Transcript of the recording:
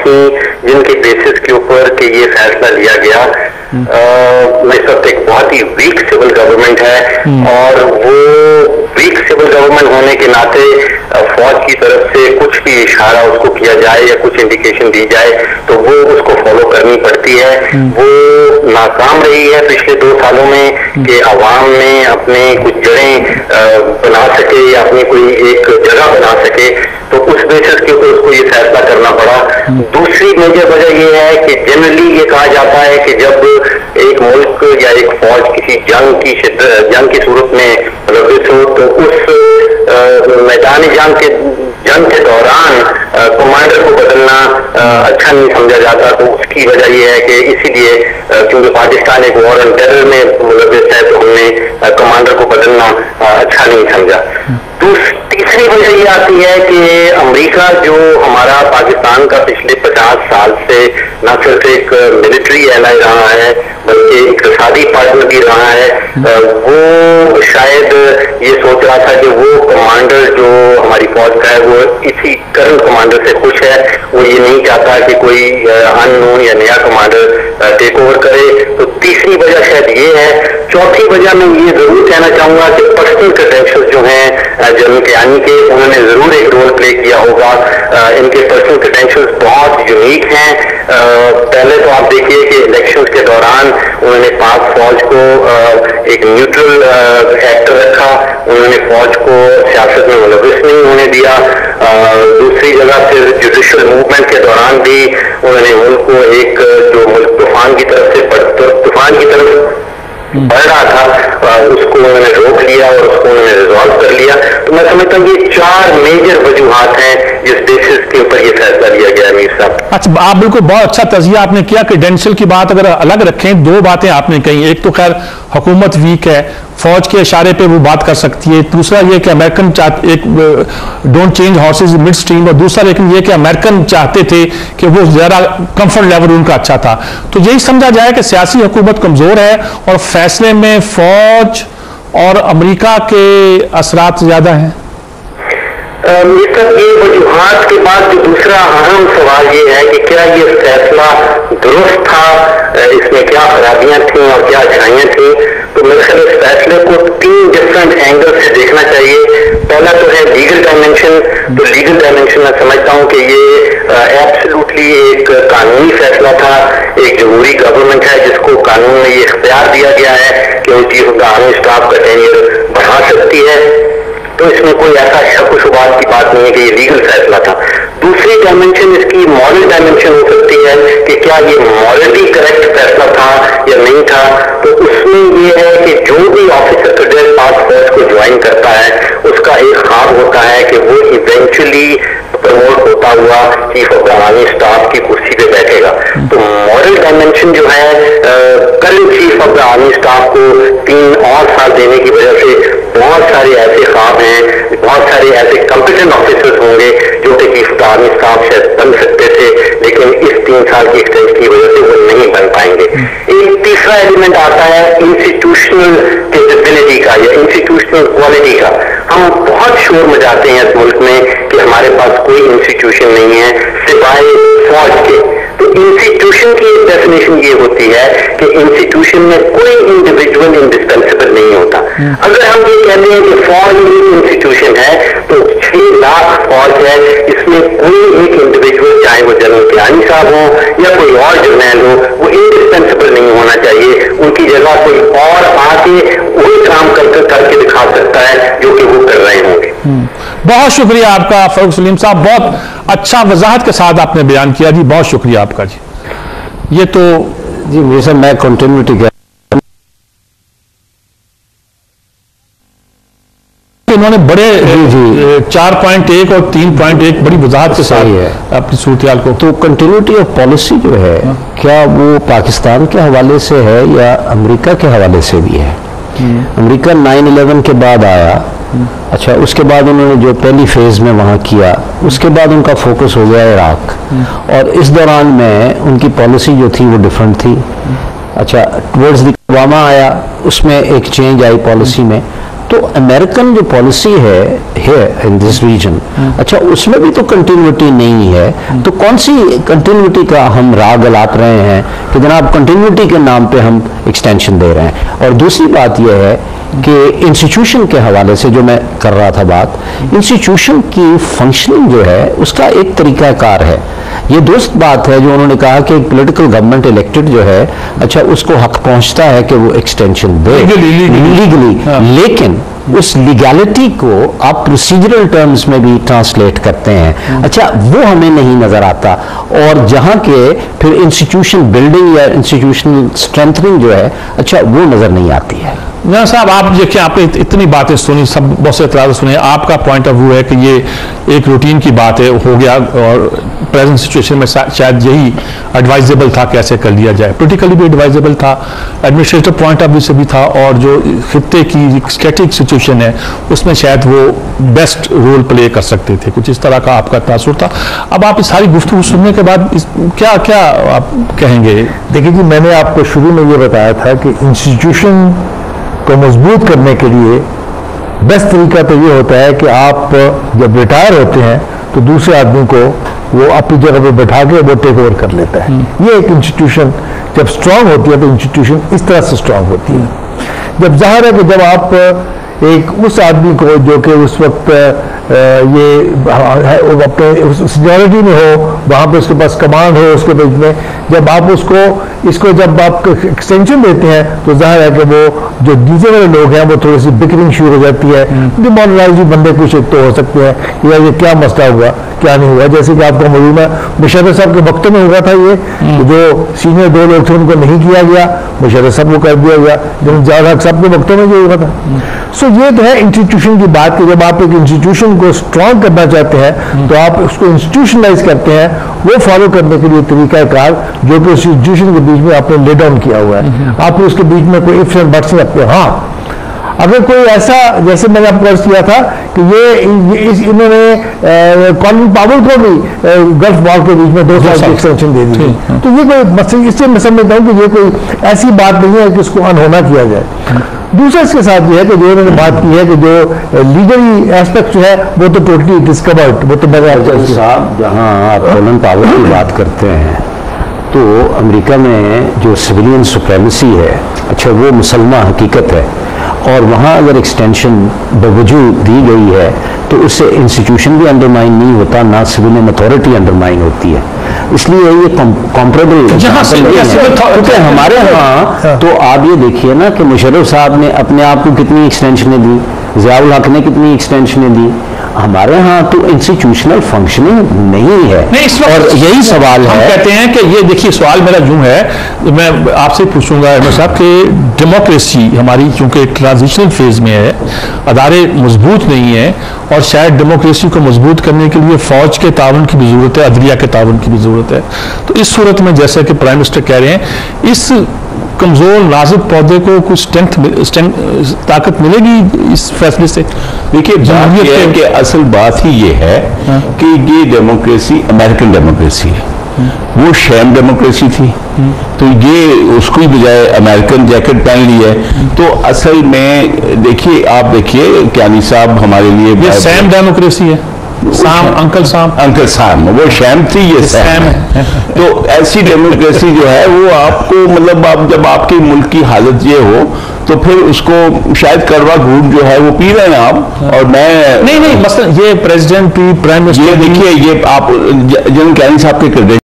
تھیں جن کے بیسس کے اوپر کہ یہ فیصلہ لیا گیا. اس وقت ایک بہت ہی ویک سول گورنمنٹ ہے اور وہ ویک سول گورنمنٹ ہونے کے ناطے فوج کی طرف سے کچھ بھی اشارہ اس کو کیا جائے یا کچھ انڈیکیشن دی جائے تو وہ اس کو فالو کرنی پڑتی ہے. وہ ناکام رہی ہے پچھلے 2 سالوں میں کہ عوام میں اپنے کچھ جڑیں بنا سکے یا اپنی کوئی ایک جگہ بنا سکے, تو اس بیسس کے اوپر اس کو یہ فیصلہ کرنا پڑا. دوسری میجر وجہ یہ ہے کہ جنرلی یہ کہا جاتا ہے کہ جب ایک ملک یا ایک فوج کسی جنگ کی صورت میں ملوث ہو تو اس میدان جنگ کے دوران کمانڈر کو بدلنا اچھا نہیں سمجھا جاتا. تو اس کی وجہ یہ ہے کہ اسی لیے کیونکہ پاکستان ایک وار آن ٹیرر میں ملوث ہے تو ہم نے کمانڈر کو بدلنا اچھا نہیں سمجھا. تیسری وجہ یہ آتی ہے کہ امریکہ جو ہمارا پاکستان کا پچھلے 50 سال سے نہ صرف ایک ملٹری ایلائی رہا ہے بلکہ اقتصادی پارٹنر بھی رہا ہے, وہ شاید یہ سوچ رہا تھا کہ وہ کمانڈر جو ہماری فوج کا ہے وہ اسی کرنٹ کمانڈر سے خوش ہے. وہ یہ نہیں چاہتا کہ کوئی ان نون یا نیا کمانڈر ٹیک اوور کرے. تو تیسری وجہ شاید یہ ہے. چوتھی وجہ میں یہ ضرور کہنا چاہوں گا کہ پرسنل کریڈینشل جو ہیں جنرل کیانی کے, انہوں نے ضرور ایک رول پلے کیا ہوگا. ان کے پرسنل کریڈینشل بہت یونیک ہیں. پہلے تو آپ دیکھیے کہ الیکشنز کے دوران انہوں نے پاک فوج کو ایک نیوٹرل ایکٹر رکھا, انہوں نے فوج کو سیاست میں ملوث نہیں ہونے دیا. دوسری جگہ پھر جوڈیشل موومنٹ کے دوران بھی انہوں نے ملک کو ایک جو ملک طوفان کی طرف بڑھ رہا تھا اس کو انہوں نے روک لیا اور اس کو انہوں نے ریزالو کر لیا. تو میں سمجھتا ہوں یہ 4 میجر وجوہات ہیں جس بیسس کے اوپر یہ فیصلہ لیا گیا. امیر صاحب, اچھا, آپ بالکل بہت اچھا تجزیہ آپ نے کیا. کریڈینشل کی بات اگر الگ رکھیں, 2 باتیں آپ نے کہی. ایک تو خیر حکومت ویک ہے, فوج کے اشارے پہ وہ بات کر سکتی ہے. دوسرا یہ کہ American don't change horses mid stream, اور دوسرا لیکن یہ کہ امریکن چاہتے تھے کہ وہ زیادہ کمفرٹ لیول ان کا اچھا تھا. تو یہی سمجھا جائے کہ سیاسی حکومت کمزور ہے اور فیصلے میں فوج اور امریکہ کے اثرات زیادہ ہیں. یہ وجوہات کے بعد جو دوسرا اہم سوال یہ ہے کہ کیا یہ فیصلہ درست تھا, اس میں کیا خرابیاں تھیں اور کیا اچھائیاں تھیں. تو میرے خیال اس فیصلے کو 3 ڈفرینٹ اینگل سے دیکھنا چاہیے. پہلا تو ہے لیگل ڈائمینشن. تو لیگل ڈائمینشن میں سمجھتا ہوں کہ یہ ایبسلوٹلی ایک قانونی فیصلہ تھا. ایک جمہوری گورنمنٹ ہے جس کو قانون میں یہ اختیار دیا گیا ہے کہ وہ chief of the army staff کا ٹینیئر بڑھا سکتی ہے. تو اس میں کوئی ایسا شک و شبہات کی بات نہیں ہے کہ یہ لیگل فیصلہ تھا. دوسری ڈائمینشن اس کی مورل ڈائمینشن ہو سکتی ہے کہ کیا یہ مورلی کریکٹ فیصلہ تھا یا نہیں تھا. تو اس میں یہ ہے کہ جو بھی آفیسر فیڈرل پاک فورس کو جوائن کرتا ہے اس کا ایک خواب ہوتا ہے کہ وہ ایونچولی پروموٹ ہوتا ہوا chief of the army staff کی کرسی پہ بیٹھے گا. تو مورل ڈائمینشن جو ہے current chief of the army staff کو 3 اور سال دینے کی وجہ سے بہت سارے ایسے خواب ہیں, بہت سارے ایسے کمپیٹنٹ آفیسرز ہوں گے جو کہ chief of the army staff شاید بن سکتے تھے لیکن اس 3 سال کی ایکسٹینشن کی وجہ سے وہ نہیں بن پائیں گے. ایک تیسرا ایلیمنٹ آتا ہے انسٹیٹیوشنل کیپیبلٹی کا یا انسٹیٹیوشنل کوالٹی کا. ہم بہت شور مچاتے ہیں اس ملک میں کہ ہمارے پاس کوئی انسٹیٹیوشن نہیں ہے سوائے فوج کے. تو انسٹیٹیوشن کی ایک ڈیفینیشن یہ ہوتی ہے کہ انسٹیٹیوشن میں کوئی انڈیویجول انڈسپینسیبل نہیں ہوتا. اگر ہم یہ کہتے ہیں کہ فوج ایک انسٹیٹیوشن ہے تو 6 لاکھ فوج ہے, اس میں کوئی ایک انڈیویجول چاہے وہ جنرل کیانی صاحب ہو یا کوئی اور جرنیل ہو وہ انڈسپینسیبل نہیں ہونا چاہیے. ان کی جگہ کوئی اور آ کے وہی کام کر کے دکھا سکتا ہے جو کہ وہ کر رہے ہوں گے. بہت شکریہ آپ کا فاروق سلیم صاحب, بہت اچھا وضاحت کے ساتھ آپ نے بیان کیا جی, بہت شکریہ آپ کا جی. یہ تو جی میرے سے میں کنٹینیوٹی کیا انہوں نے بڑے 4.1 اور 3.1 بڑی وضاحت کے ساتھ اپنی صورتحال کو. تو کنٹینیوٹی آف پالیسی جو ہے کیا وہ پاکستان کے حوالے سے ہے یا امریکہ کے حوالے سے بھی ہے؟ امریکہ 9/11 کے بعد آیا, اچھا اس کے بعد انہوں نے جو پہلی فیز میں وہاں کیا اس کے بعد ان کا فوکس ہو گیا عراق, اور اس دوران میں ان کی پالیسی جو تھی وہ ڈیفرنٹ تھی. اچھا ٹورڈز دی اوباما آیا, اس میں ایک چینج آئی پالیسی میں. تو امریکن جو پالیسی ہے ان دس ریجن، اچھا اس میں بھی تو کنٹینیوٹی نہیں ہے، تو کون سی کنٹینیوٹی کا ہم راگ الاپ رہے ہیں کہ جناب کنٹینیوٹی کے نام پہ ہم ایکسٹینشن دے رہے ہیں؟ اور دوسری بات یہ ہے کہ انسٹیٹیوشن کے حوالے سے جو میں کر رہا تھا بات، انسٹیٹیوشن کی فنکشننگ جو ہے اس کا ایک طریقہ کار ہے. یہ درست بات ہے جو انہوں نے کہا کہ ایک پولیٹیکل گورنمنٹ الیکٹڈ جو ہے، اچھا اس کو حق پہنچتا ہے کہ وہ ایکسٹینشن دے لیگلی، لیکن اس لیگالٹی کو آپ پروسیجرل ٹرمز میں بھی ٹرانسلیٹ کرتے ہیں، اچھا وہ ہمیں نہیں نظر آتا. اور جہاں کے پھر انسٹیٹیوشن بلڈنگ یا انسٹیٹیوشنل اسٹرینتھننگ جو ہے، اچھا وہ نظر نہیں آتی ہے. جناب صاحب آپ دیکھیں، آپ نے اتنی باتیں سنی، سب بہت سے اعتراض سنے، آپ کا پوائنٹ آف ویو ہے کہ یہ ایک روٹین کی بات ہے، ہو گیا، اور پریزنٹ سچویشن میں شاید یہی ایڈوائزیبل تھا کہ ایسے کر لیا جائے، پولیٹیکلی بھی ایڈوائزیبل تھا، ایڈمنسٹریٹو پوائنٹ آف ویو سے بھی تھا، اور جو خطے کی اسٹیٹک سچویشن ہے اس میں شاید وہ بیسٹ رول پلے کر سکتے تھے، کچھ اس طرح کا آپ کا تاثر تھا. اب آپ اس ساری گفتگو سننے کے بعد کیا کیا آپ کہیں گے؟ دیکھیے جی، میں نے آپ کو شروع میں یہ بتایا تھا کہ انسٹیٹیوشن کو مضبوط کرنے کے لیے بیسٹ طریقہ تو یہ ہوتا ہے کہ آپ جب ریٹائر ہوتے ہیں تو دوسرے آدمی کو وہ اپنی جگہ پہ بٹھا کے وہ ٹیک اوور کر لیتا ہے. یہ ایک انسٹیٹیوشن جب اسٹرانگ ہوتی ہے تو انسٹیٹیوشن اس طرح سے اسٹرانگ ہوتی ہے. جب ظاہر ہے کہ جب آپ ایک اس آدمی کو جو کہ اس وقت یہ اپنے سینیورٹی میں ہو، وہاں پہ اس کے پاس کمانڈ ہو اس کے بیچ میں، جب آپ اس کو جب آپ ایکسٹینشن دیتے ہیں تو ظاہر ہے کہ وہ جو نیچے والے لوگ ہیں وہ تھوڑی سی بکرنگ شروع ہو جاتی ہے. ڈیمورلائز بندے کچھ ایک تو ہو سکتے ہیں یا یہ کیا مسئلہ ہوا کیا نہیں ہوا. جیسے کہ آپ کو معلوم ہے مشرف صاحب کے وقت میں ہوا تھا یہ جو سینئر 2 لوگ تھے ان کو نہیں کیا گیا، مشرف صاحب کو کر دیا گیا، جن جاوید حق صاحب کے وقتوں میں یہ ہوا تھا. سو یہ تو ہے انسٹیٹیوشن کی بات کہ جب آپ ایک انسٹیٹیوشن کو اسٹرانگ کرنا چاہتے ہیں تو آپ اس کو انسٹیٹیوشنلائز کرتے ہیں، وہ فالو کرنے کے لیے طریقہ کار جو کہ اس انسٹیٹیوشن کے بیچ میں آپ نے لے ڈاؤن کیا ہوا ہے. آپ نے اس کے بیچ میں کوئی ifs and buts نہیں رکھتے. ہاں اگر کوئی ایسا، جیسے میں نے آپ کو عرض کیا تھا کہ انہوں نے کالن پاول کو بھی گلف وار کے بیچ میں 2 سال کی ایکسٹینشن دے دی، تو یہ کوئی مسئلہ، اس سے میں سمجھتا ہوں کہ یہ کوئی ایسی بات نہیں ہے کہ اس کو انہونا کیا جائے. دوسرا اس کے ساتھ یہ ہے کہ جو انہوں نے بات کی ہے کہ جو لیگلی ایسپیکٹ جو ہے وہ تو ٹوٹلی ڈسکورڈ، وہ تو صاحب جہاں آپ کالن پاول کی بات کرتے ہیں تو امریکہ میں جو سویلین سپریمیسی ہے، اچھا وہ مسلمہ حقیقت ہے، اور وہاں اگر ایکسٹینشن بوجود دی گئی ہے تو اس سے انسٹیٹیوشن بھی انڈرمائن نہیں ہوتا، نہ سویلین اتھارٹی انڈرمائن ہوتی ہے. اس لیے یہ کمپریبل کیونکہ ہمارے ہاں تو آپ یہ دیکھیے نا کہ مشرف صاحب نے اپنے آپ کو کتنی ایکسٹینشنیں دی، ضیاء الحق نے کتنی ایکسٹینشنیں دی. ہمارے ہاں تو انسٹیٹیوشنل فنکشننگ نہیں ہے، اور یہی سوال ہے. ہم کہتے ہیں کہ یہ دیکھیے سوال میرا یوں ہے، میں آپ سے پوچھوں گا احمد صاحب کہ ڈیموکریسی ہماری چونکہ ٹرانزیشنل فیز میں ہے، ادارے مضبوط نہیں ہیں، اور شاید ڈیموکریسی کو مضبوط کرنے کے لیے فوج کے تعاون کی بھی ضرورت ہے، عدلیہ کے تعاون کی بھی ضرورت ہے. تو اس صورت میں جیسا کہ پرائم منسٹر کہہ رہے ہیں، اس کمزور نازک پودے کو کچھ طاقت ملے گی اس فیصلے سے؟ دیکھیے بات یہ ہے کہ اصل بات ہی یہ ہے کہ یہ ڈیموکریسی امریکن ڈیموکریسی ہے، وہ شیم ڈیموکریسی تھی، تو یہ اس کو ہی بجائے امریکن جیکٹ پہن لی ہے. تو اصل میں دیکھیے، آپ دیکھیے کیانی صاحب ہمارے لیے یہ سیم ڈیموکریسی ہے، انکل سام وہ شیم تھی، یہ سیم ہے. تو ایسی ڈیموکریسی جو ہے وہ آپ کو مطلب جب آپ کے ملک کی حالت یہ ہو تو پھر اس کو شاید کڑوا گھونٹ جو ہے وہ پی رہے ہیں آپ. اور میں نہیں مثلا یہ پریزیڈنٹ بھی، پرائم منسٹر، یہ دیکھیے یہ آپ جنرل کیانی صاحب کے